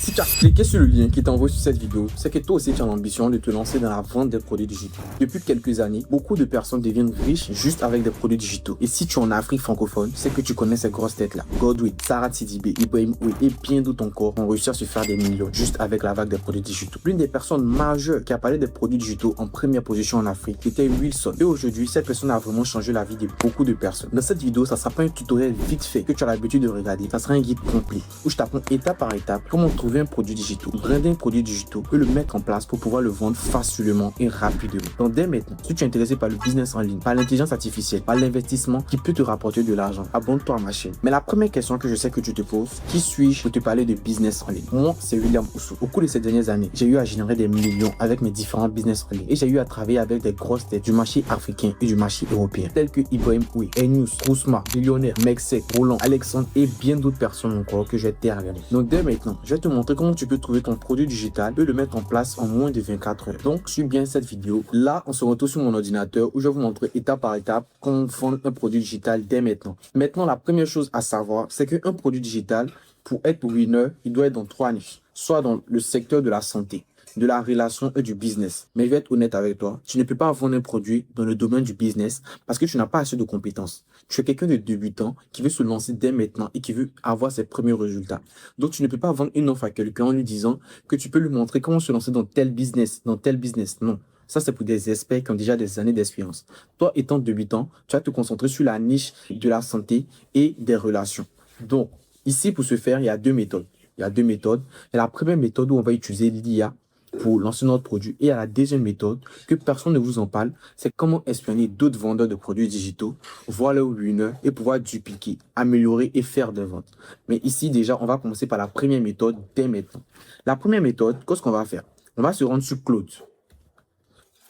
Si tu as cliqué sur le lien qui t'envoie sur cette vidéo, c'est que toi aussi tu as l'ambition de te lancer dans la vente des produits digitaux. Depuis quelques années, beaucoup de personnes deviennent riches juste avec des produits digitaux. Et si tu es en Afrique francophone, c'est que tu connais ces grosses têtes-là. Godwin, Sarah Sidibé, Ibrahim Oué et bien d'autres encore ont réussi à se faire des millions juste avec la vague des produits digitaux. L'une des personnes majeures qui a parlé des produits digitaux en première position en Afrique était Wilson. Et aujourd'hui, cette personne a vraiment changé la vie de beaucoup de personnes. Dans cette vidéo, ça sera pas un tutoriel vite fait que tu as l'habitude de regarder. Ça sera un guide complet où je t'apprends étape par étape comment trouver un produit digital, brander un produit digital et le mettre en place pour pouvoir le vendre facilement et rapidement. Donc dès maintenant, si tu es intéressé par le business en ligne, par l'intelligence artificielle, par l'investissement qui peut te rapporter de l'argent, abonne-toi à ma chaîne. Mais la première question que je sais que tu te poses, qui suis-je pour te parler de business en ligne? Moi, c'est William Ousso. Au cours de ces dernières années, j'ai eu à générer des millions avec mes différents business en ligne et j'ai eu à travailler avec des grosses têtes du marché africain et du marché européen, tels que Ibrahim Oué, Enews, Rousma, Billionnaire, Mexec, Roland, Alexandre et bien d'autres personnes encore que je vais t'aider à regarder. Donc dès maintenant, je vais te montrer comment tu peux trouver ton produit digital et le mettre en place en moins de 24 heures. Donc suis bien cette vidéo. Là, on se retrouve sur mon ordinateur où je vais vous montrer étape par étape comment vendre un produit digital dès maintenant. Maintenant, la première chose à savoir, c'est qu'un produit digital, pour être winner, il doit être dans 3 niches. Soit dans le secteur de la santé, de la relation et du business. Mais je vais être honnête avec toi, tu ne peux pas vendre un produit dans le domaine du business parce que tu n'as pas assez de compétences. Tu es quelqu'un de débutant qui veut se lancer dès maintenant et qui veut avoir ses premiers résultats. Donc, tu ne peux pas vendre une offre à quelqu'un en lui disant que tu peux lui montrer comment se lancer dans tel business, dans tel business. Non. Ça, c'est pour des experts qui ont déjà des années d'expérience. Toi, étant débutant, tu vas te concentrer sur la niche de la santé et des relations. Donc, ici, pour ce faire, il y a deux méthodes. Il y a deux méthodes. Et la première méthode où on va utiliser l'IA pour lancer notre produit. Et à la deuxième méthode, que personne ne vous en parle, c'est comment espionner d'autres vendeurs de produits digitaux, voir leur winner et pouvoir dupliquer, améliorer et faire des ventes. Mais ici, déjà, on va commencer par la première méthode dès maintenant. La première méthode, qu'est-ce qu'on va faire? On va se rendre sur Claude.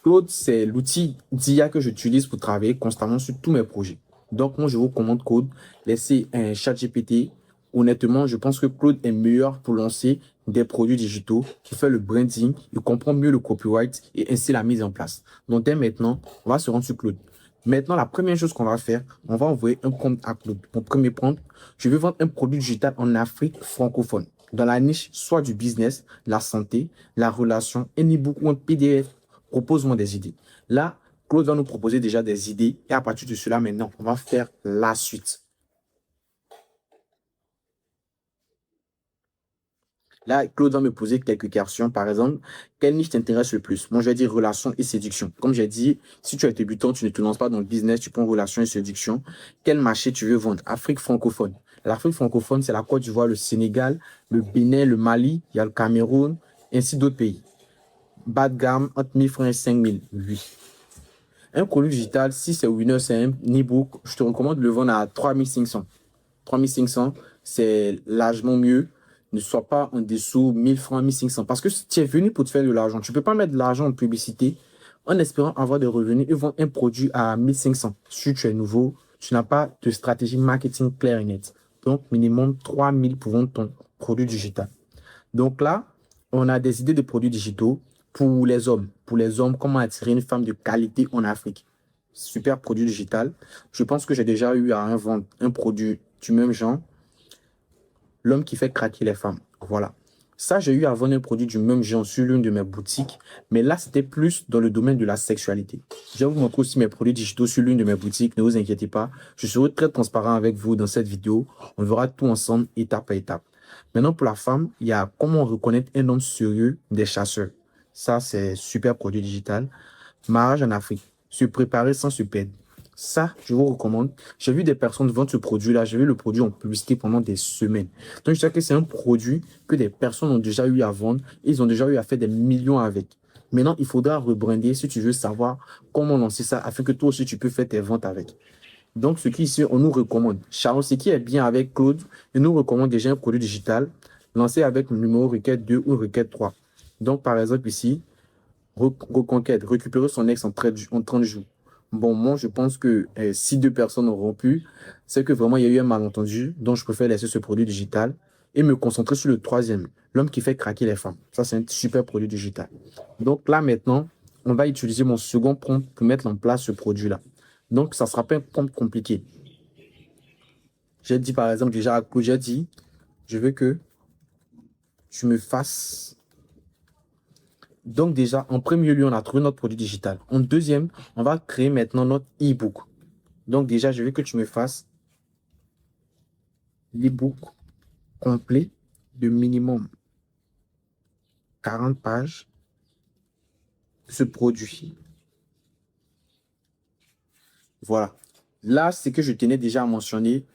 Claude, c'est l'outil d'IA que j'utilise pour travailler constamment sur tous mes projets. Donc, moi, je vous recommande Claude. Laissez un chat GPT. Honnêtement, je pense que Claude est meilleur pour lancer des produits digitaux, qui fait le branding, il comprend mieux le copyright et ainsi la mise en place. Donc, dès maintenant, on va se rendre sur Claude. Maintenant, la première chose qu'on va faire, on va envoyer un prompt à Claude. Mon premier prompt, je veux vendre un produit digital en Afrique francophone, dans la niche soit du business, la santé, la relation, un e-book ou un PDF. Propose-moi des idées. Là, Claude va nous proposer déjà des idées et à partir de cela, maintenant, on va faire la suite. Là, Claude va me poser quelques questions. Par exemple, quelle niche t'intéresse le plus? Moi, je vais dire relations et séduction. Comme j'ai dit, si tu es débutant, tu ne te lances pas dans le business, tu prends relations et séduction. Quel marché tu veux vendre? Afrique francophone. L'Afrique francophone, c'est la Côte d'Ivoire, le Sénégal, le Bénin, le Mali, il y a le Cameroun, ainsi d'autres pays. Bas de gamme, entre 1000 francs et 5000. Oui. Un produit digital, si c'est winner, c'est un e-book, je te recommande de le vendre à 3500. 3500, c'est largement mieux. Ne sois pas en dessous 1000 francs, 1500. Parce que si tu es venu pour te faire de l'argent, tu ne peux pas mettre de l'argent en publicité en espérant avoir des revenus et vendre un produit à 1500. Si tu es nouveau, tu n'as pas de stratégie marketing claire et nette. Donc, minimum 3000 pour vendre ton produit digital. Donc là, on a des idées de produits digitaux pour les hommes. Pour les hommes, comment attirer une femme de qualité en Afrique. Super produit digital. Je pense que j'ai déjà eu à vendre un produit du même genre. L'homme qui fait craquer les femmes. Voilà. Ça, j'ai eu à vendre un produit du même genre sur l'une de mes boutiques. Mais là, c'était plus dans le domaine de la sexualité. Je vais vous montrer aussi mes produits digitaux sur l'une de mes boutiques. Ne vous inquiétez pas. Je serai très transparent avec vous dans cette vidéo. On verra tout ensemble, étape par étape. Maintenant, pour la femme, il y a comment reconnaître un homme sérieux des chasseurs. Ça, c'est super produit digital. Mariage en Afrique. Se préparer sans se perdre. Ça, je vous recommande. J'ai vu des personnes vendre ce produit-là. J'ai vu le produit en publicité pendant des semaines. Donc, je sais que c'est un produit que des personnes ont déjà eu à vendre. Ils ont déjà eu à faire des millions avec. Maintenant, il faudra rebrander si tu veux savoir comment lancer ça afin que toi aussi tu peux faire tes ventes avec. Donc, ce qui ici, on nous recommande. Charles, ce qui est bien avec Claude, il nous recommande déjà un produit digital lancé avec le numéro requête 2 ou requête 3. Donc, par exemple, ici, reconquête, récupérer son ex en 30 jours. Bon, moi, je pense que si deux personnes auront pu, c'est que vraiment, il y a eu un malentendu. Donc, je préfère laisser ce produit digital et me concentrer sur le troisième, l'homme qui fait craquer les femmes. Ça, c'est un super produit digital. Donc, là, maintenant, on va utiliser mon second prompt pour mettre en place ce produit-là. Donc, ça ne sera pas un prompt compliqué. J'ai dit, par exemple, déjà à Claude, j'ai dit, je veux que je me fasse... Donc déjà, en premier lieu, on a trouvé notre produit digital. En deuxième, on va créer maintenant notre e-book. Donc déjà, je veux que tu me fasses l'e-book complet de minimum 40 pages de ce produit. Voilà. Là, c'est que je tenais déjà à mentionner.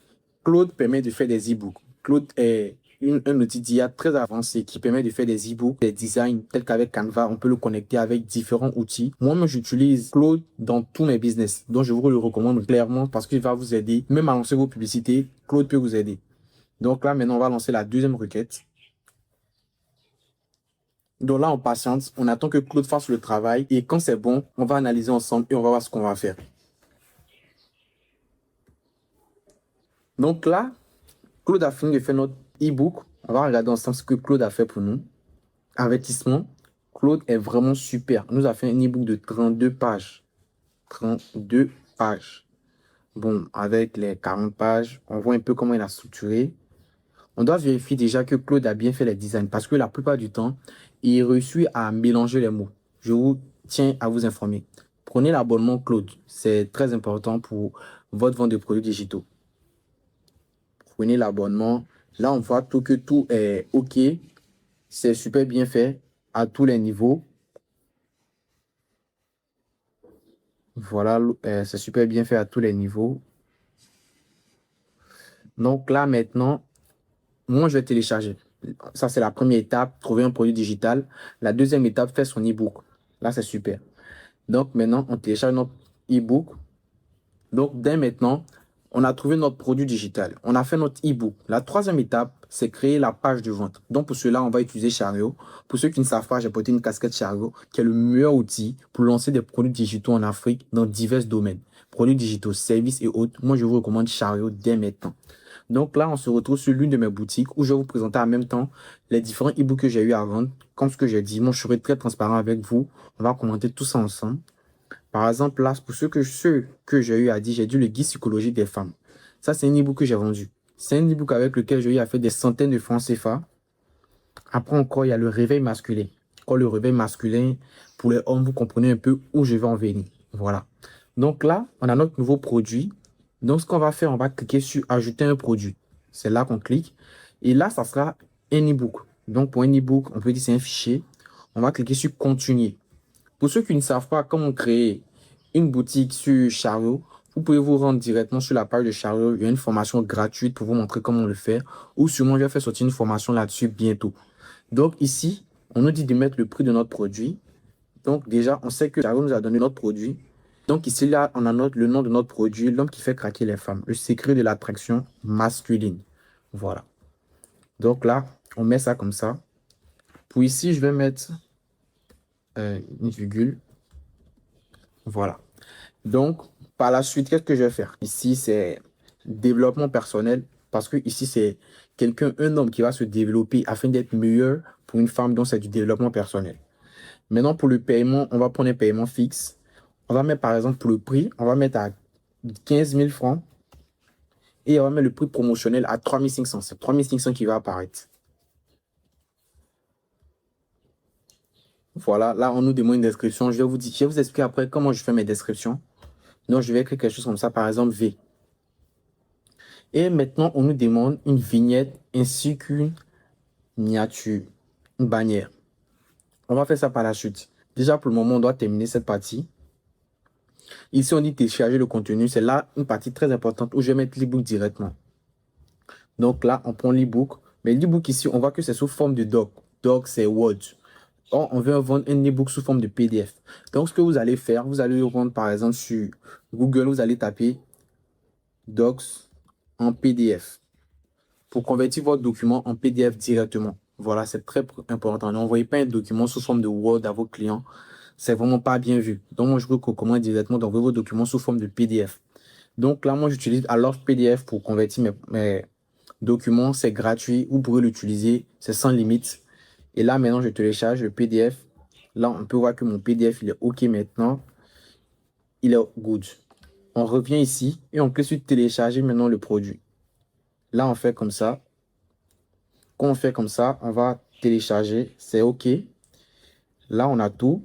Claude permet de faire des e-books. Claude est un outil d'IA très avancé qui permet de faire des e-books, des designs tels qu'avec Canva, on peut le connecter avec différents outils. Moi-même, j'utilise Claude dans tous mes business. Donc, je vous le recommande clairement parce qu'il va vous aider. Même à lancer vos publicités, Claude peut vous aider. Donc là, maintenant, on va lancer la deuxième requête. Donc là, on patiente, on attend que Claude fasse le travail et quand c'est bon, on va analyser ensemble et on va voir ce qu'on va faire. Donc là, Claude a fini de faire notre e-book. On va regarder ensemble ce que Claude a fait pour nous. Avertissement. Claude est vraiment super. Il nous a fait un e-book de 32 pages. 32 pages. Bon, avec les 40 pages, on voit un peu comment il a structuré. On doit vérifier déjà que Claude a bien fait les designs parce que la plupart du temps, il réussit à mélanger les mots. Je vous tiens à vous informer. Prenez l'abonnement Claude. C'est très important pour votre vente de produits digitaux. Prenez l'abonnement. Là, on voit que tout est OK. C'est super bien fait à tous les niveaux. Voilà, c'est super bien fait à tous les niveaux. Donc là, maintenant, moi, je vais télécharger. Ça, c'est la première étape, trouver un produit digital. La deuxième étape, faire son e-book. Là, c'est super. Donc maintenant, on télécharge notre e-book. Donc, dès maintenant, on a trouvé notre produit digital. On a fait notre e-book. La troisième étape, c'est créer la page de vente. Donc, pour cela, on va utiliser Chariot. Pour ceux qui ne savent pas, j'ai porté une casquette Chariot, qui est le meilleur outil pour lancer des produits digitaux en Afrique dans divers domaines. Produits digitaux, services et autres. Moi, je vous recommande Chariot dès maintenant. Donc là, on se retrouve sur l'une de mes boutiques où je vais vous présenter en même temps les différents e-books que j'ai eu à vendre. Comme ce que j'ai dit, moi, je serai très transparent avec vous. On va commenter tout ça ensemble. Par exemple, là, pour ceux que j'ai eu à dire, j'ai dit le guide psychologique des femmes. Ça, c'est un e-book que j'ai vendu. C'est un e-book avec lequel j'ai eu à faire des centaines de francs CFA. Après encore, il y a le réveil masculin. Quand le réveil masculin, pour les hommes, vous comprenez un peu où je vais en venir. Voilà. Donc là, on a notre nouveau produit. Donc, ce qu'on va faire, on va cliquer sur ajouter un produit. C'est là qu'on clique. Et là, ça sera un e-book. Donc, pour un e-book, on peut dire c'est un fichier. On va cliquer sur continuer. Pour ceux qui ne savent pas comment créer une boutique sur Chariot, vous pouvez vous rendre directement sur la page de Chariot. Il y a une formation gratuite pour vous montrer comment le faire. Ou sûrement, je vais faire sortir une formation là-dessus bientôt. Donc ici, on nous dit de mettre le prix de notre produit. Donc déjà, on sait que Chariot nous a donné notre produit. Donc ici, là, on a le nom de notre produit, l'homme qui fait craquer les femmes. Le secret de l'attraction masculine. Voilà. Donc là, on met ça comme ça. Pour ici, je vais mettre une virgule. Voilà. Donc, par la suite, qu'est-ce que je vais faire? Ici, c'est développement personnel parce que ici, c'est un homme qui va se développer afin d'être meilleur pour une femme, donc c'est du développement personnel. Maintenant, pour le paiement, on va prendre un paiement fixe. On va mettre, par exemple, pour le prix, on va mettre à 15 000 francs et on va mettre le prix promotionnel à 3 500. C'est 3 500 qui va apparaître. Voilà, là, on nous demande une description. Je vais vous expliquer après comment je fais mes descriptions. Donc, je vais écrire quelque chose comme ça, par exemple, V. Et maintenant, on nous demande une vignette ainsi qu'une miniature, une bannière. On va faire ça par la suite. Déjà, pour le moment, on doit terminer cette partie. Ici, on dit télécharger le contenu. C'est là une partie très importante où je vais mettre l'e-book directement. Donc là, on prend l'e-book. Mais l'e-book ici, on voit que c'est sous forme de doc. Doc, c'est Word. Or, on veut vendre un e-book sous forme de PDF. Donc, ce que vous allez faire, vous allez le vendre par exemple sur Google. Vous allez taper Docs en PDF pour convertir votre document en PDF directement. Voilà, c'est très important. N'envoyez pas un document sous forme de Word à vos clients. C'est vraiment pas bien vu. Donc, moi, je vous recommande directement d'envoyer vos documents sous forme de PDF. Donc, là, moi, j'utilise alors PDF pour convertir mes documents. C'est gratuit. Vous pouvez l'utiliser. C'est sans limite. Et là, maintenant, je télécharge le PDF. Là, on peut voir que mon PDF, il est OK maintenant. Il est good. On revient ici et on clique sur télécharger maintenant le produit. Là, on fait comme ça. Quand on fait comme ça, on va télécharger, c'est OK. Là, on a tout.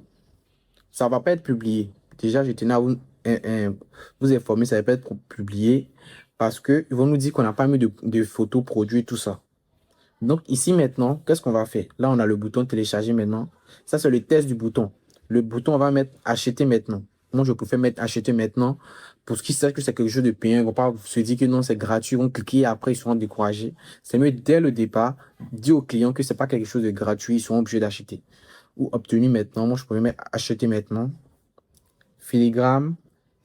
Ça ne va pas être publié. Déjà, je tenais à vous informer, ça ne va pas être publié parce qu'ils vont nous dire qu'on n'a pas mis de photos produits, tout ça. Donc ici maintenant, qu'est-ce qu'on va faire? Là, on a le bouton télécharger maintenant. Ça, c'est le test du bouton. Le bouton, on va mettre acheter maintenant. Moi, je préfère mettre acheter maintenant pour qu'ils sachent que c'est quelque chose de payant. Ils ne vont pas se dire que non, c'est gratuit. Ils vont cliquer et après, ils seront découragés. C'est mieux dès le départ, dire aux clients que ce n'est pas quelque chose de gratuit. Ils seront obligés d'acheter. Ou obtenir maintenant. Moi, je pourrais mettre acheter maintenant. Filigrane,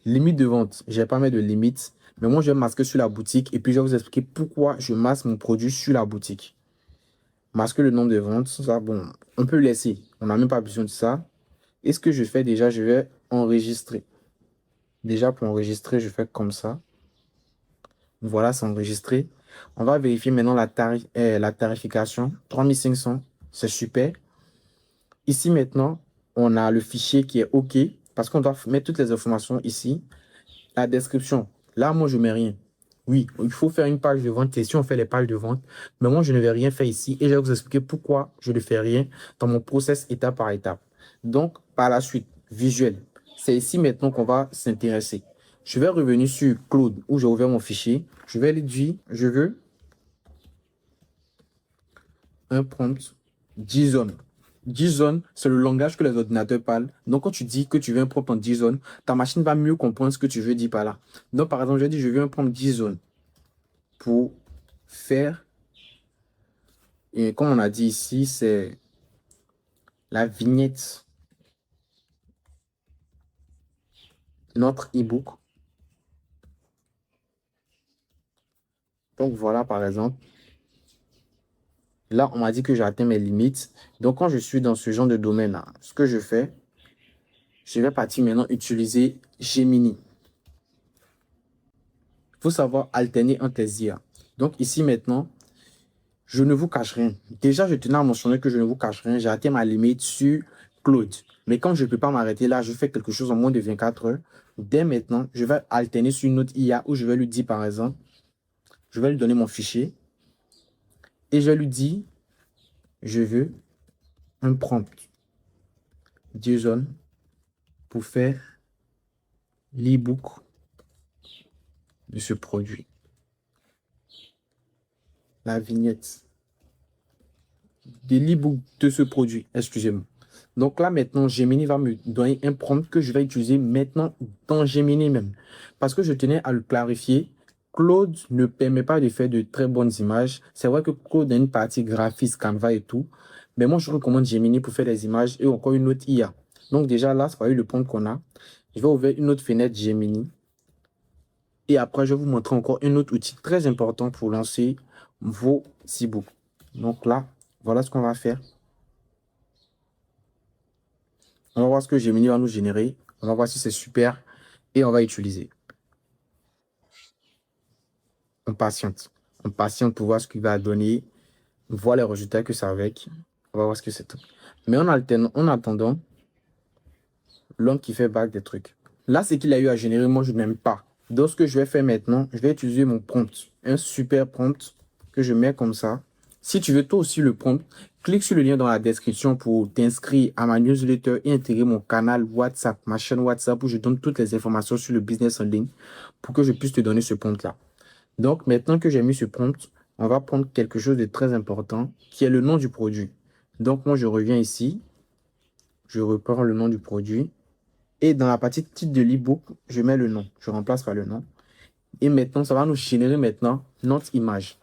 limite de vente. Je ne vais pas mettre de limite. Mais moi, je vais masquer sur la boutique et puis je vais vous expliquer pourquoi je masque mon produit sur la boutique. Masquer le nombre de ventes, ça, bon, on peut laisser. On n'a même pas besoin de ça. Et ce que je fais déjà, je vais enregistrer. Déjà, pour enregistrer, je fais comme ça. Voilà, c'est enregistré. On va vérifier maintenant la tarification. 3500, c'est super. Ici, maintenant, on a le fichier qui est OK parce qu'on doit mettre toutes les informations ici. La description. Là, moi, je ne mets rien. Oui, il faut faire une page de vente. Et si on fait les pages de vente, mais moi, je ne vais rien faire ici et je vais vous expliquer pourquoi je ne fais rien dans mon process étape par étape. Donc, par la suite, visuel. C'est ici maintenant qu'on va s'intéresser. Je vais revenir sur Claude où j'ai ouvert mon fichier. Je vais lui dire, je veux un prompt JSON. JSON, c'est le langage que les ordinateurs parlent. Donc, quand tu dis que tu veux un prompt en JSON, ta machine va mieux comprendre ce que tu veux dire par là. Donc, par exemple, je dis, je veux un prompt JSON pour faire, et comme on a dit ici, c'est la vignette de notre ebook. Donc, voilà, par exemple. Là, on m'a dit que j'ai atteint mes limites. Donc, quand je suis dans ce genre de domaine-là, ce que je fais, je vais partir maintenant utiliser Gemini. Il faut savoir alterner entre les IA. Donc, ici maintenant, je ne vous cache rien. Déjà, je tenais à mentionner que je ne vous cache rien. J'ai atteint ma limite sur Claude. Mais quand je ne peux pas m'arrêter là, je fais quelque chose en moins de 24 heures. Dès maintenant, je vais alterner sur une autre IA où je vais lui dire, par exemple, je vais lui donner mon fichier et je lui dis, je veux un prompt JSON pour faire l'ebook de ce produit. La vignette de l'ebook de ce produit, excusez-moi. Donc là, maintenant, Gemini va me donner un prompt que je vais utiliser maintenant dans Gemini même. Parce que je tenais à le clarifier. Claude ne permet pas de faire de très bonnes images. C'est vrai que Claude a une partie graphique, Canva et tout. Mais moi, je recommande Gemini pour faire des images et encore une autre IA. Donc déjà là, c'est pas le prompt qu'on a. Je vais ouvrir une autre fenêtre Gemini. Et après, je vais vous montrer encore un autre outil très important pour lancer vos e-books. Donc là, voilà ce qu'on va faire. On va voir ce que Gemini va nous générer. On va voir si c'est super et on va utiliser. On patiente. On patiente pour voir ce qu'il va donner. On voit les résultats que ça avec. On va voir ce que c'est tout. Mais en attendant, l'homme qui fait back des trucs. Là, ce qu'il a eu à générer, moi, je n'aime pas. Donc, ce que je vais faire maintenant, je vais utiliser mon prompt. Un super prompt que je mets comme ça. Si tu veux toi aussi le prompt, clique sur le lien dans la description pour t'inscrire à ma newsletter et intégrer mon canal WhatsApp, ma chaîne WhatsApp où je donne toutes les informations sur le business en ligne pour que je puisse te donner ce prompt-là. Donc, maintenant que j'ai mis ce prompt, on va prendre quelque chose de très important qui est le nom du produit. Donc, moi, je reviens ici. Je reprends le nom du produit. Et dans la partie titre de l'ebook, je mets le nom. Je remplace par le nom. Et maintenant, ça va nous générer maintenant notre image.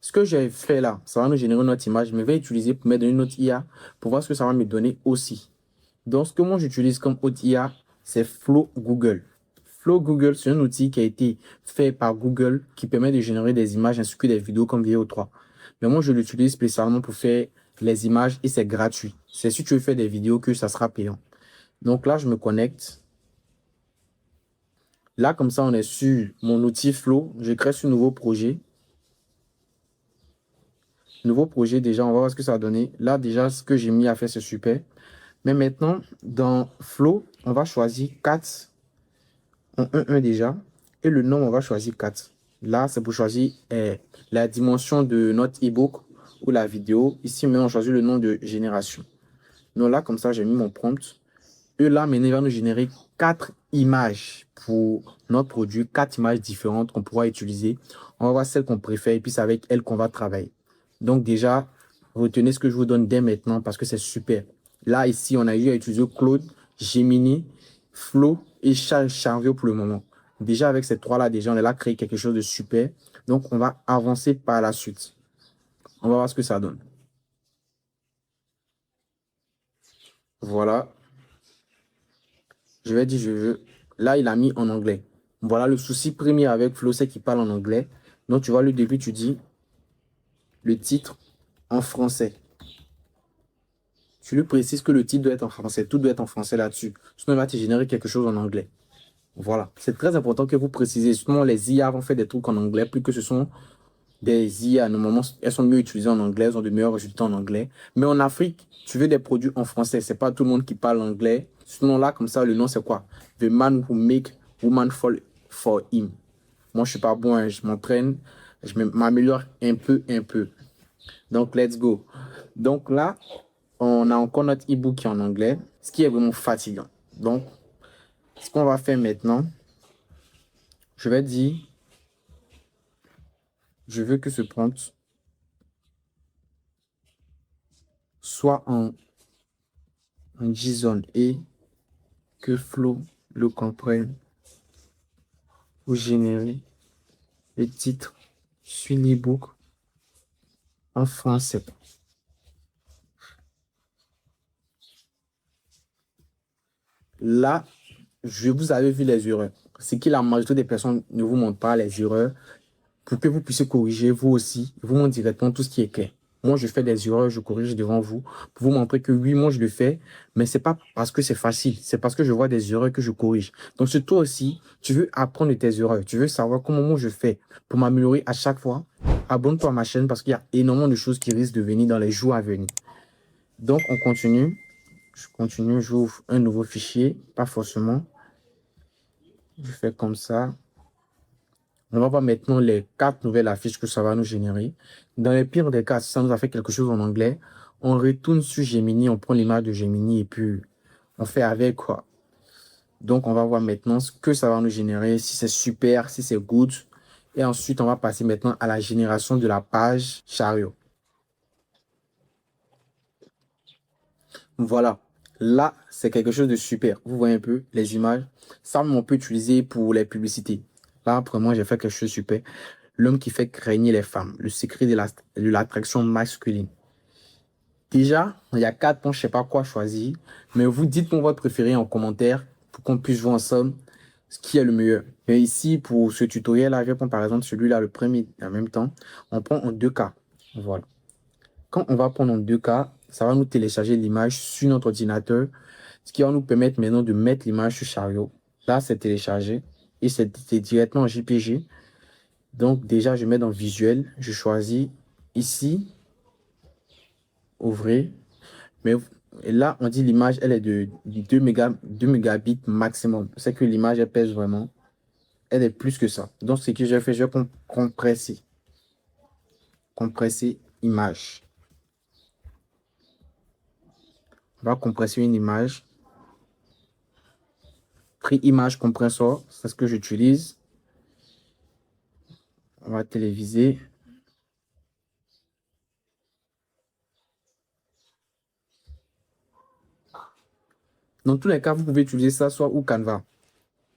Ce que j'ai fait là, ça va nous générer notre image, mais je vais utiliser pour mettre une autre IA pour voir ce que ça va me donner aussi. Donc, ce que moi j'utilise comme autre IA, c'est Flow Google. Flow Google, c'est un outil qui a été fait par Google qui permet de générer des images ainsi que des vidéos comme VO3. Mais moi, je l'utilise spécialement pour faire les images et c'est gratuit. C'est si tu veux faire des vidéos que ça sera payant. Donc là, je me connecte. Là, comme ça, on est sur mon outil Flow. Je crée ce nouveau projet. Nouveau projet, déjà, on va voir ce que ça va donner. Là, déjà, ce que j'ai mis à faire, c'est super. Mais maintenant, dans Flow, on va choisir 4 en 1 déjà. Et le nom, on va choisir 4. Là, c'est pour choisir la dimension de notre ebook ou la vidéo. Ici, maintenant, on choisit le nom de génération. Donc là, comme ça, j'ai mis mon prompt. Et là, maintenant, il va nous générer 4 images pour notre produit, 4 images différentes qu'on pourra utiliser. On va voir celle qu'on préfère et puis c'est avec elle qu'on va travailler. Donc déjà, retenez ce que je vous donne dès maintenant parce que c'est super. Là, ici, on a eu à utiliser Claude, Gemini, Flow et Charvio pour le moment. Déjà, avec ces trois-là, déjà, on est là créé quelque chose de super. Donc, on va avancer par la suite. On va voir ce que ça donne. Voilà. Je vais dire, je veux. Là, il a mis en anglais. Voilà le souci premier avec Flow, c'est qu'il parle en anglais. Donc, tu vois, le début, tu dis le titre en français. Tu lui précises que le titre doit être en français. Tout doit être en français là-dessus. Sinon, il va te générer quelque chose en anglais. Voilà. C'est très important que vous précisez. Sinon, les IA vont faire des trucs en anglais, plus que ce sont des IA. Normalement, elles sont mieux utilisées en anglais, elles ont de meilleurs résultats en anglais. Mais en Afrique, tu veux des produits en français. C'est pas tout le monde qui parle anglais. Sinon, là, comme ça, le nom, c'est quoi? The man who make woman fall for him. Moi, je suis pas bon, hein. Je m'entraîne, je m'améliore un peu, un peu. Donc, let's go. Donc là, on a encore notre e-book qui est en anglais, ce qui est vraiment fatigant. Donc, ce qu'on va faire maintenant, je vais dire, je veux que ce prompt soit en JSON et que Flow le comprenne pour générer le titre sur l'e-book en français. Là, vous avez vu les erreurs. C'est que la majorité des personnes ne vous montrent pas les erreurs pour que vous puissiez corriger vous aussi. Ils vous montrent directement tout ce qui est clair. Moi, je fais des erreurs, je corrige devant vous pour vous montrer que oui, moi, je le fais, mais c'est pas parce que c'est facile, c'est parce que je vois des erreurs que je corrige. Donc, c'est toi aussi, tu veux apprendre de tes erreurs, tu veux savoir comment moi je fais pour m'améliorer à chaque fois. Abonne-toi à ma chaîne parce qu'il y a énormément de choses qui risquent de venir dans les jours à venir. Donc, on continue. Je continue, j'ouvre un nouveau fichier, pas forcément. Je fais comme ça. On va voir maintenant les 4 nouvelles affiches que ça va nous générer. Dans le pire des cas, si ça nous a fait quelque chose en anglais, on retourne sur Gemini, on prend l'image de Gemini et puis on fait avec quoi. Donc, on va voir maintenant ce que ça va nous générer, si c'est super, si c'est good. Et ensuite, on va passer maintenant à la génération de la page chariot. Voilà. Là, c'est quelque chose de super. Vous voyez un peu les images. Ça, on peut utiliser pour les publicités. Là, après moi, j'ai fait quelque chose de super. L'homme qui fait craigner les femmes. Le secret de l'attraction masculine. Déjà, il y a 4 points, je ne sais pas quoi choisir. Mais vous dites-moi votre préféré en commentaire pour qu'on puisse voir ensemble ce qui est le meilleur. Et ici, pour ce tutoriel-là, je vais prendre par exemple celui-là, le premier en même temps. On prend en 2K. Voilà. Quand on va prendre en 2K, ça va nous télécharger l'image sur notre ordinateur, ce qui va nous permettre maintenant de mettre l'image sur Chariot. Là, c'est téléchargé et c'est directement en JPG. Donc, déjà, je mets dans Visuel, je choisis ici, Ouvrir. Mais et là, on dit l'image, elle est de 2 mégabits maximum. C'est que l'image, elle pèse vraiment. Elle est plus que ça. Donc, ce que j'ai fait, je vais compresser. Compresser image. On va compresser une image. Prix image compressor, c'est ce que j'utilise. On va téléviser. Dans tous les cas, vous pouvez utiliser ça soit ou Canva.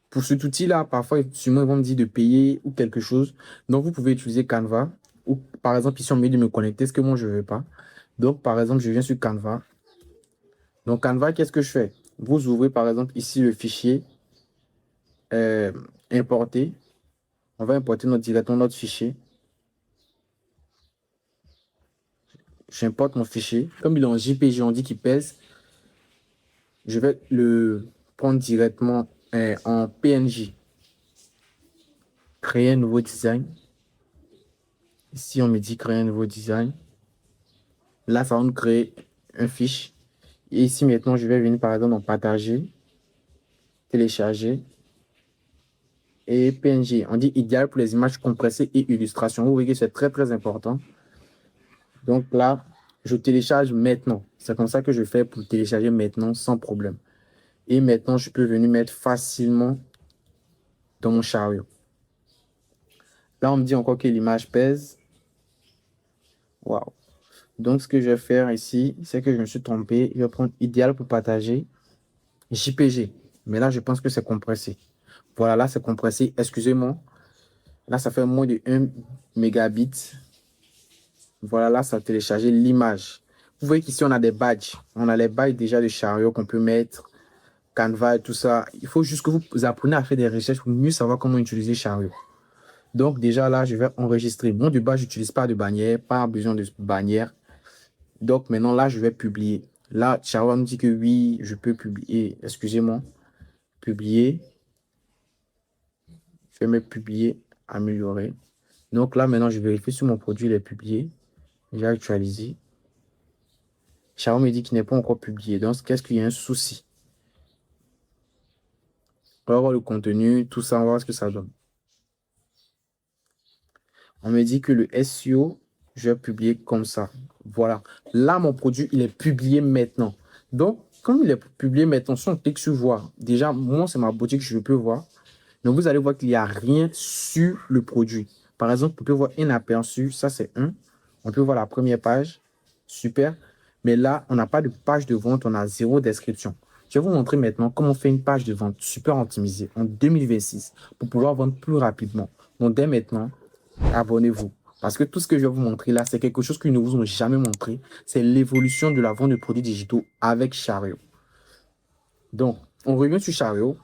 Pour cet outil-là, parfois, sûrement, ils vont me dire de payer ou quelque chose. Donc, vous pouvez utiliser Canva. Ou, par exemple, ici, on me dit de me connecter, ce que moi, je ne veux pas. Donc, par exemple, je viens sur Canva. Donc, Canva, qu'est-ce que je fais? Vous ouvrez, par exemple, ici le fichier importer. On va importer directement notre fichier. J'importe mon fichier. Comme il est en JPG, on dit qu'il pèse. Je vais le prendre directement en PNG. Créer un nouveau design. Ici, on me dit créer un nouveau design. Là, ça va nous créer un fiche. Et ici, maintenant, je vais venir par exemple en partager, télécharger et PNG. On dit idéal pour les images compressées et illustrations. Vous voyez que c'est très, très important. Donc là, je télécharge maintenant. C'est comme ça que je fais pour télécharger maintenant sans problème. Et maintenant, je peux venir mettre facilement dans mon chariot. Là, on me dit encore que l'image pèse. Waouh. Donc, ce que je vais faire ici, c'est que je me suis trompé. Je vais prendre idéal pour partager. JPG. Mais là, je pense que c'est compressé. Voilà, là, c'est compressé. Excusez-moi. Là, ça fait moins de 1 mégabit. Voilà, là, ça a téléchargé l'image. Vous voyez qu'ici, on a des badges. On a les badges déjà de chariot qu'on peut mettre, Canva et tout ça. Il faut juste que vous appreniez à faire des recherches pour mieux savoir comment utiliser chariot. Donc, déjà là, je vais enregistrer. Bon, de base, je n'utilise pas de bannière, pas besoin de bannière. Donc, maintenant, là, je vais publier. Là, chariot me dit que oui, je peux publier. Excusez-moi. Publier. Je vais mettre publier, améliorer. Donc là, maintenant, je vérifie si mon produit il est publié. J'ai actualisé. Chariot me dit qu'il n'est pas encore publié. Donc, qu'est-ce qu'il y a un souci? On va voir le contenu, tout ça, on va voir ce que ça donne. On me dit que le SEO, je vais publier comme ça. Voilà. Là, mon produit, il est publié maintenant. Donc, quand il est publié maintenant, si on clique sur voir, déjà, moi, c'est ma boutique, je peux voir. Donc, vous allez voir qu'il n'y a rien sur le produit. Par exemple, vous pouvez voir un aperçu. Ça, c'est un. On peut voir la première page. Super. Mais là, on n'a pas de page de vente. On a zéro description. Je vais vous montrer maintenant comment on fait une page de vente super optimisée en 2026 pour pouvoir vendre plus rapidement. Donc, dès maintenant, abonnez-vous. Parce que tout ce que je vais vous montrer là, c'est quelque chose qu'ils ne vous ont jamais montré. C'est l'évolution de la vente de produits digitaux avec Chariot. Donc, on revient sur Chariot.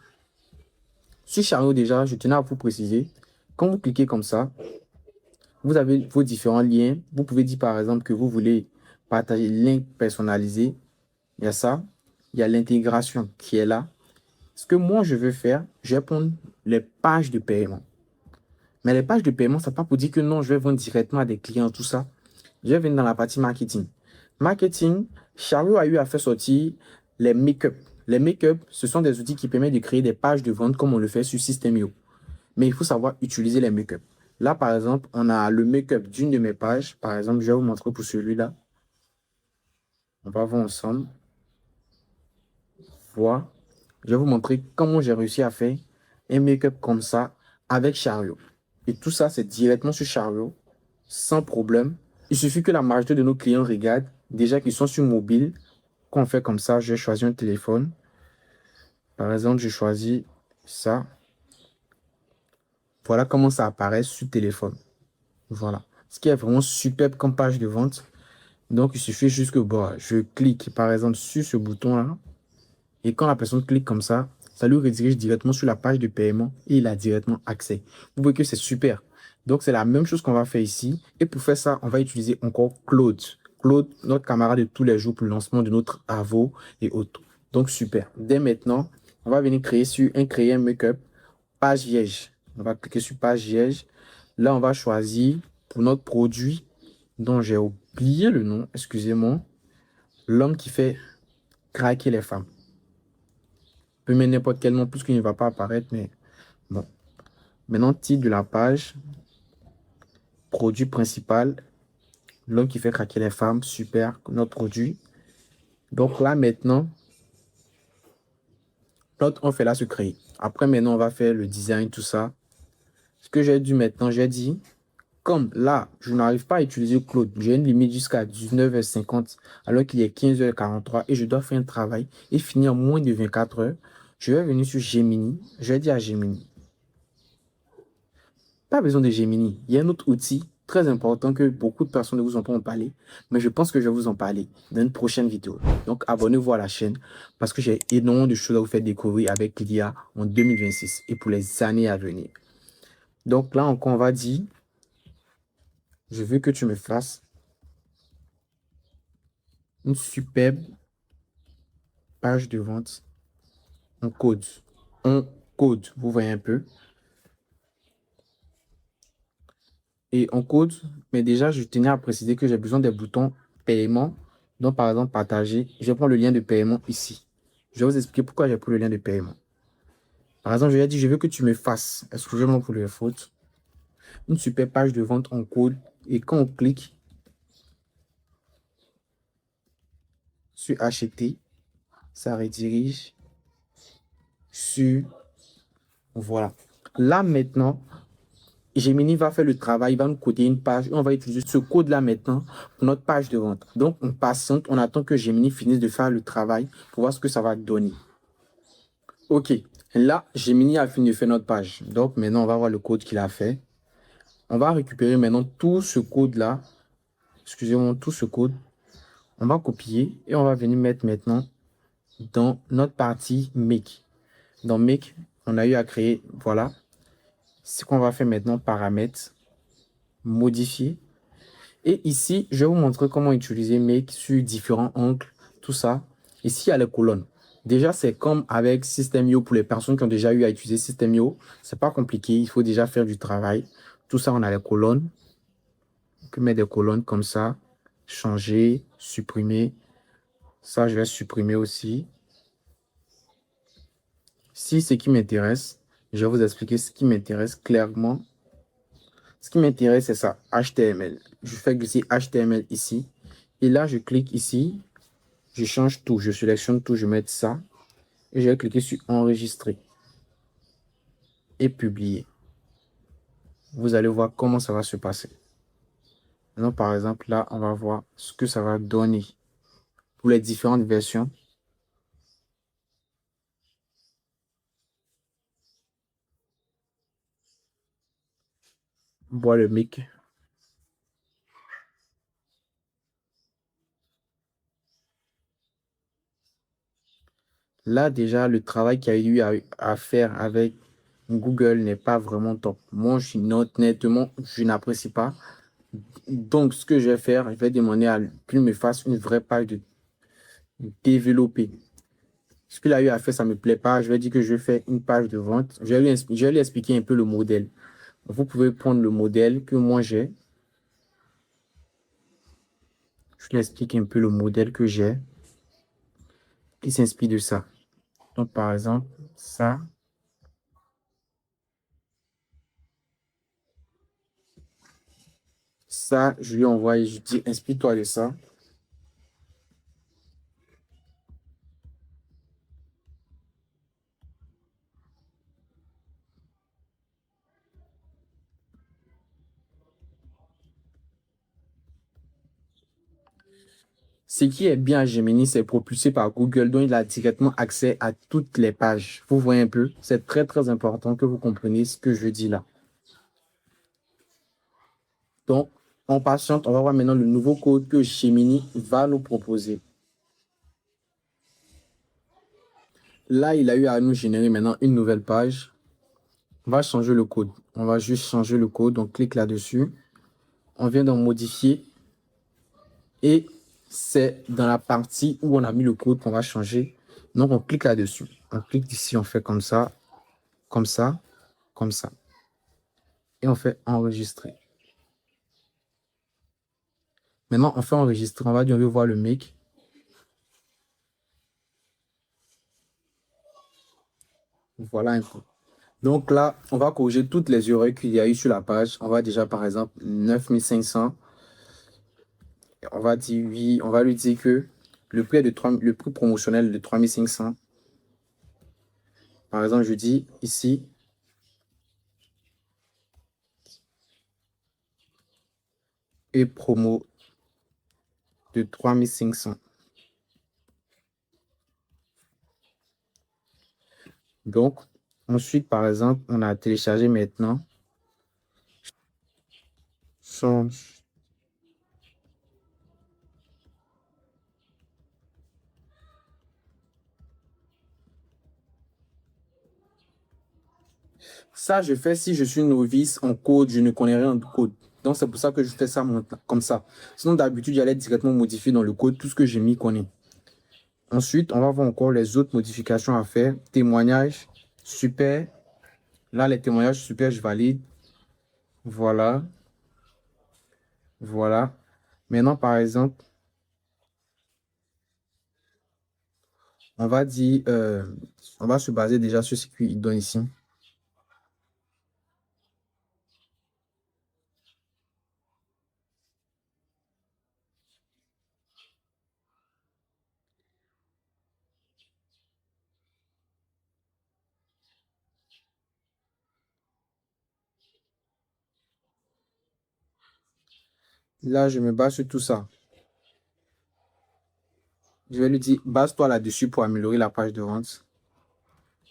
Sur Chariot, déjà, je tenais à vous préciser, quand vous cliquez comme ça, vous avez vos différents liens. Vous pouvez dire, par exemple, que vous voulez partager le lien personnalisé. Il y a ça. Il y a l'intégration qui est là. Ce que moi, je veux faire, je vais prendre les pages de paiement. Mais les pages de paiement, ce n'est pas pour dire que non, je vais vendre directement à des clients, tout ça. Je vais venir dans la partie marketing. Marketing, Chariot a eu à faire sortir les make-up. Les make-up, ce sont des outils qui permettent de créer des pages de vente comme on le fait sur System.io. Mais il faut savoir utiliser les make-up. Là, par exemple, on a le make-up d'une de mes pages. Par exemple, je vais vous montrer pour celui-là. On va voir ensemble. Voilà. Je vais vous montrer comment j'ai réussi à faire un make-up comme ça avec Chariot. Et tout ça, c'est directement sur Chariot, sans problème. Il suffit que la majorité de nos clients regardent, déjà qu'ils sont sur mobile. Quand on fait comme ça, je vais choisir un téléphone. Par exemple, je choisis ça. Voilà comment ça apparaît sur téléphone. Voilà. Ce qui est vraiment superbe comme page de vente. Donc, il suffit juste que je clique, par exemple, sur ce bouton-là. Et quand la personne clique comme ça lui redirige directement sur la page de paiement et il a directement accès. Vous voyez que c'est super. Donc, c'est la même chose qu'on va faire ici. Et pour faire ça, on va utiliser encore Claude. Claude, notre camarade de tous les jours pour le lancement de notre AVO et autres. Donc, super. Dès maintenant, on va venir créer un make-up, page Liège. On va cliquer sur page Liège. Là, on va choisir pour notre produit dont j'ai oublié le nom, excusez-moi, l'homme qui fait craquer les femmes. Je peux mettre n'importe quel nom, plus qu'il ne va pas apparaître, mais bon. Maintenant, titre de la page, produit principal, l'homme qui fait craquer les femmes, super, notre produit. Donc là, maintenant, on fait là se créer. Après, maintenant, on va faire le design, tout ça. Ce que j'ai dû maintenant, j'ai dit, comme là, je n'arrive pas à utiliser Claude, j'ai une limite jusqu'à 19h50, alors qu'il est 15h43 et je dois faire un travail et finir en moins de 24 heures. Je vais venir sur Gemini. Je vais dire à Gemini. Pas besoin de Gemini. Il y a un autre outil très important que beaucoup de personnes ne vous ont pas en parlé, mais je pense que je vais vous en parler dans une prochaine vidéo. Donc, abonnez-vous à la chaîne parce que j'ai énormément de choses à vous faire découvrir avec l'IA en 2026 et pour les années à venir. Donc là encore, on va dire, je veux que tu me fasses une superbe page de vente en code. En code, vous voyez un peu. Et en code, mais déjà, je tenais à préciser que j'ai besoin des boutons paiement. Donc, par exemple, partager. Je prends le lien de paiement ici. Je vais vous expliquer pourquoi j'ai pris le lien de paiement. Par exemple, je lui ai dit, je veux que tu me fasses, excusez-moi pour les fautes, une super page de vente en code. Et quand on clique, sur acheter, ça redirige sur, voilà. Là maintenant, Gemini va faire le travail, il va nous coder une page et on va utiliser ce code-là maintenant pour notre page de vente. Donc, on patiente, on attend que Gemini finisse de faire le travail pour voir ce que ça va donner. OK. Là, Gemini a fini de faire notre page. Donc, maintenant, on va voir le code qu'il a fait. On va récupérer maintenant tout ce code-là. Excusez-moi, tout ce code. On va copier et on va venir mettre maintenant dans notre partie Make. Dans Make, on a eu à créer, voilà. Ce qu'on va faire maintenant, paramètres, modifier. Et ici, je vais vous montrer comment utiliser Make sur différents angles, tout ça. Ici, il y a les colonnes. Déjà, c'est comme avec System.io pour les personnes qui ont déjà eu à utiliser System.io. C'est pas compliqué, il faut déjà faire du travail. Tout ça, on a les colonnes. On peut mettre des colonnes comme ça, changer, supprimer. Ça, je vais supprimer aussi. Si ce qui m'intéresse, je vais vous expliquer ce qui m'intéresse clairement. Ce qui m'intéresse, c'est ça, HTML. Je fais glisser HTML ici. Et là, je clique ici. Je change tout. Je sélectionne tout. Je mets ça. Et je vais cliquer sur enregistrer. Et publier. Vous allez voir comment ça va se passer. Maintenant, par exemple, là, on va voir ce que ça va donner pour les différentes versions. On voit le mic. Là, déjà, le travail qu'il y a eu à faire avec Google n'est pas vraiment top. Moi, honnêtement, je n'apprécie pas. Donc, ce que je vais faire, je vais demander à qu'il me fasse une vraie page de développer. Ce qu'il a eu à faire, ça ne me plaît pas. Je vais dire que je vais faire une page de vente. Je vais lui expliquer un peu le modèle. Vous pouvez prendre le modèle que moi j'ai. Je lui explique un peu le modèle que j'ai. Il s'inspire de ça. Donc, par exemple, ça. Ça, je lui envoie et je dis, inspire-toi de ça. Ce qui est bien à Gemini, c'est propulsé par Google, donc il a directement accès à toutes les pages. Vous voyez un peu, c'est très très important que vous compreniez ce que je dis là. Donc, en patiente, on va voir maintenant le nouveau code que Gemini va nous proposer. Là, il a eu à nous générer maintenant une nouvelle page. On va changer le code. On va juste changer le code. On clique là-dessus. On vient d'en modifier. Et c'est dans la partie où on a mis le code qu'on va changer. Donc, on clique là-dessus. On clique ici, on fait comme ça, comme ça, comme ça. Et on fait enregistrer. Maintenant, on fait enregistrer. On va dire, on veut voir le mic. Voilà un peu. Donc là, on va corriger toutes les erreurs qu'il y a eu sur la page. On va déjà, par exemple, 9500. On va dire oui. On va lui dire que le prix promotionnel de 3500. Par exemple, je dis ici, et promo de 3500. Donc, ensuite, par exemple, on a téléchargé maintenant. Ça, je fais si je suis novice en code, je ne connais rien de code. Donc, c'est pour ça que je fais ça maintenant, comme ça. Sinon, d'habitude, j'allais directement modifier dans le code tout ce que j'ai mis connaît. Ensuite, on va voir encore les autres modifications à faire. Témoignages, super. Là, les témoignages, super, je valide. Voilà. Voilà. Maintenant, par exemple, on va dire, on va se baser déjà sur ce qu'il donne ici. Là, je me base sur tout ça. Je vais lui dire, base-toi là-dessus pour améliorer la page de vente.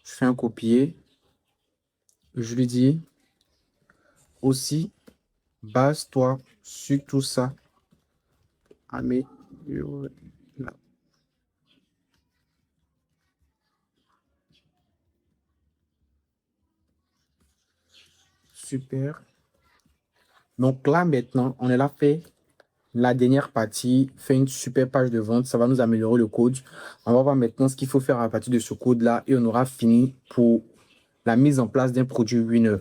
Je fais un copier. Je lui dis aussi, base-toi sur tout ça. Améliorer la- Super. Donc là, maintenant, on est là fait la dernière partie, fait une super page de vente. Ça va nous améliorer le code. On va voir maintenant ce qu'il faut faire à partir de ce code-là et on aura fini pour la mise en place d'un produit winner.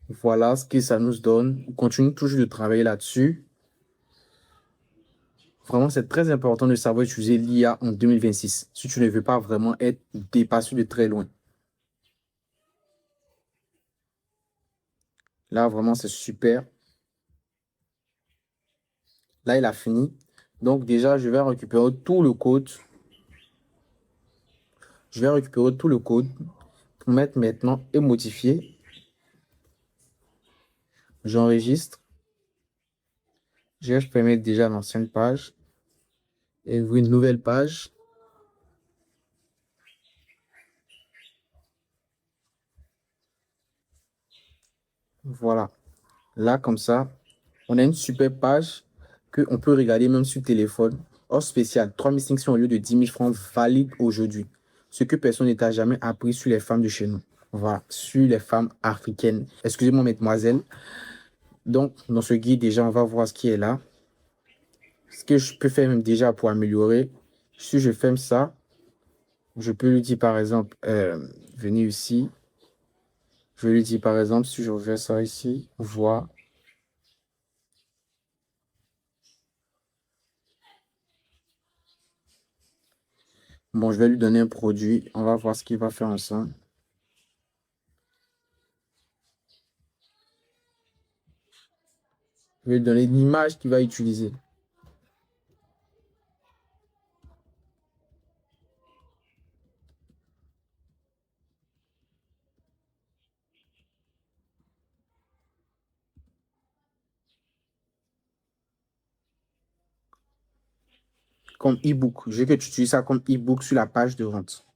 Voilà ce que ça nous donne. On continue toujours de travailler là-dessus. Vraiment, c'est très important de savoir utiliser l'IA en 2026 si tu ne veux pas vraiment être dépassé de très loin. Là, vraiment, c'est super. Là, il a fini. Donc, déjà, je vais récupérer tout le code. Je vais récupérer tout le code pour mettre maintenant et modifier. J'enregistre. Je vais fermer déjà l'ancienne page et ouvrir une nouvelle page. Voilà. Là, comme ça, on a une super page qu'on peut regarder même sur téléphone. Offre spéciale, 3500 au lieu de 10 000 francs valide aujourd'hui. Ce que personne ne t'a jamais appris sur les femmes de chez nous. Voilà, sur les femmes africaines. Excusez-moi, mesdemoiselles. Donc, dans ce guide, déjà, on va voir ce qui est là. Ce que je peux faire même déjà pour améliorer. Si je ferme ça, je peux lui dire par exemple, venez ici. Je lui dis par exemple, si je refais ça ici, voir. Bon, je vais lui donner un produit. On va voir ce qu'il va faire ensemble. Je vais lui donner l'image qu'il va utiliser. Comme e-book. Je veux que tu utilises ça comme e-book sur la page de vente.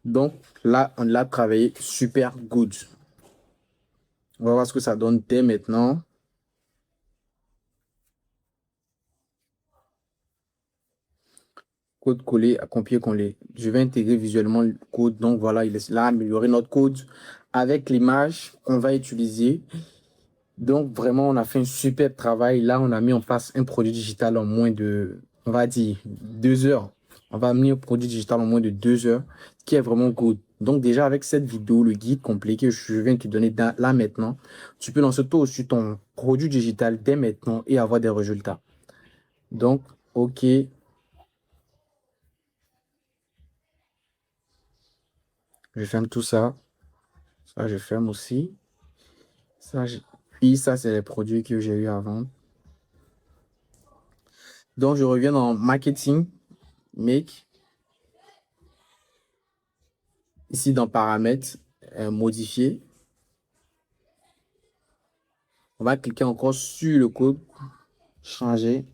Donc là, on l'a travaillé super good. On va voir ce que ça donne dès maintenant. Code collé à copier-coller. Je vais intégrer visuellement le code. Donc voilà, il est là, améliorer notre code avec l'image qu'on va utiliser. Donc vraiment, on a fait un super travail. Là, on a mis en place un produit digital en moins de, on va dire, 2 heures. On va amener un produit digital en moins de 2 heures, ce qui est vraiment good. Donc déjà, avec cette vidéo, le guide complet que je viens de te donner là maintenant, tu peux lancer toi aussi ton produit digital dès maintenant et avoir des résultats. Donc, OK, je ferme tout ça. Ça, je ferme aussi. Puis ça, c'est les produits que j'ai eu avant. Donc, je reviens dans marketing, make. Ici, dans paramètres, modifier. On va cliquer encore sur le code, changer.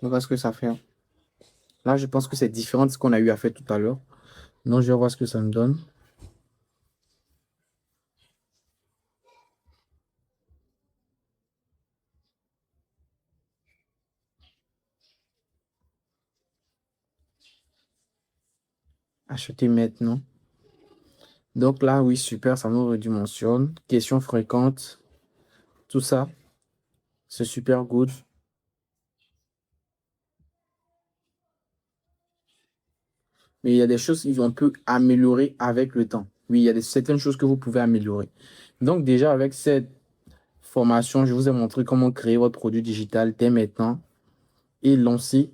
On va voir ce que ça fait. Là, je pense que c'est différent de ce qu'on a eu à faire tout à l'heure. Donc, je vais voir ce que ça me donne. Acheter maintenant. Donc là, oui, super, ça nous redimensionne. Questions fréquentes, tout ça, c'est super good. Mais il y a des choses qu'on peut améliorer avec le temps. Oui, il y a certaines choses que vous pouvez améliorer. Donc déjà, avec cette formation, je vous ai montré comment créer votre produit digital dès maintenant et lancer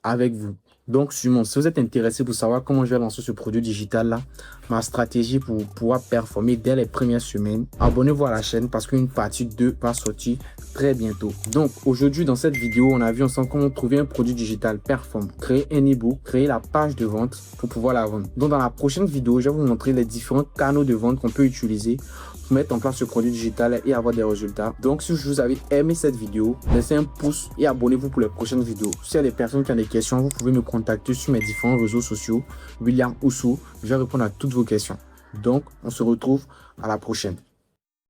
avec vous. Donc, Simon, si vous êtes intéressé pour savoir comment je vais lancer ce produit digital-là, ma stratégie pour pouvoir performer dès les premières semaines, abonnez-vous à la chaîne parce qu'une partie 2 va sortir très bientôt. Donc aujourd'hui dans cette vidéo, on a vu ensemble comment trouver un produit digital performant, créer un e-book, créer la page de vente pour pouvoir la vendre. Donc dans la prochaine vidéo, je vais vous montrer les différents canaux de vente qu'on peut utiliser pour mettre en place ce produit digital et avoir des résultats. Donc si vous avez aimé cette vidéo, laissez un pouce et abonnez-vous pour les prochaines vidéos. S'il y a des personnes qui ont des questions, vous pouvez me contacter sur mes différents réseaux sociaux, William Ousso. Je vais répondre à toutes vos questions. Donc on se retrouve à la prochaine.